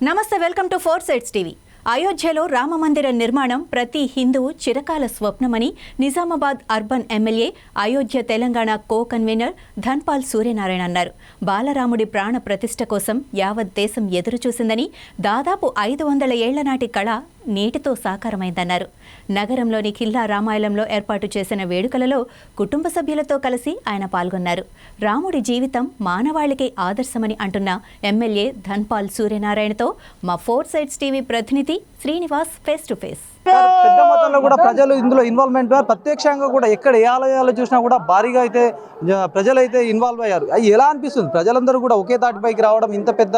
నమస్తే, welcome to 4 sides TV. అయోధ్యలో రామమందిర నిర్మాణం ప్రతి హిందువు చిరకాల స్వప్నమని Nizamabad urban MLA, Ayodhya Telangana co convener Dhanpal Suryanarayana అన్నారు. బాలరాముడి ప్రాణ ప్రతిష్ఠ కోసం యావత్ దేశం ఎదురుచూసిందని, దాదాపు 500 ఏళ్ల నాటి కళ నేటితో సాకారమైందన్నారు. నగరంలోని ఖిల్లా రామాయణంలో ఏర్పాటు చేసిన వేడుకలలో కుటుంబ సభ్యులతో కలిసి ఆయన పాల్గొన్నారు. రాముడి జీవితం మానవాళికి ఆదర్శమని అంటున్న ఎమ్మెల్యే ధన్పాల్ సూర్యనారాయణతో మా 4 సైడ్స్ టీవీ ప్రతినిధి శ్రీనివాస్ ఫేస్ టు ఫేస్. పెద్ద మొత్తంలో కూడా ప్రజలు ఇందులో ఇన్వాల్వ్మెంట్ ప్రత్యక్షంగా కూడా ఎక్కడ ఏ ఆలయాలు చూసినా కూడా భారీగా అయితే ప్రజలైతే ఇన్వాల్వ్ అయ్యారు. అది ఎలా అనిపిస్తుంది? ప్రజలందరూ కూడా ఒకే తాటిపైకి రావడం, ఇంత పెద్ద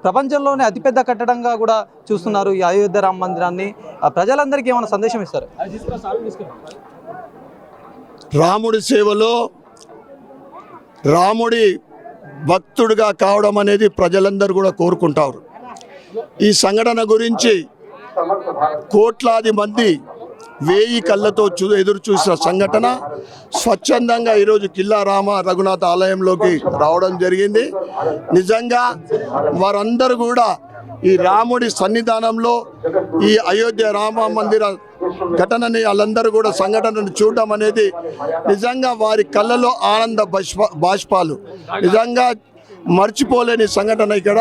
ప్రపంచంలోనే అతిపెద్ద కట్టడంగా కూడా చూస్తున్నారు ఈ అయోధ్య రామ మందిరాన్ని. ప్రజలందరికీ ఏమైనా సందేశం ఇస్తారు? రాముడి సేవలో రాముడి భక్తుడిగా కావడం అనేది ప్రజలందరూ కూడా కోరుకుంటారు. ఈ సంఘటన గురించి కోట్లాది మంది 1000 కళ్ళతో ఎదురు చూసిన సంఘటన స్వచ్ఛందంగా ఈరోజు ఖిల్లా రామ రఘునాథ ఆలయంలోకి రావడం జరిగింది. నిజంగా వారందరూ కూడా ఈ రాముడి సన్నిధానంలో ఈ అయోధ్య రామ మందిర ఘటనని వాళ్ళందరూ కూడా సంఘటనను చూడడం అనేది నిజంగా వారి కళ్ళలో ఆనంద బాష్పాలు, నిజంగా మర్చిపోలేని సంఘటన ఇక్కడ.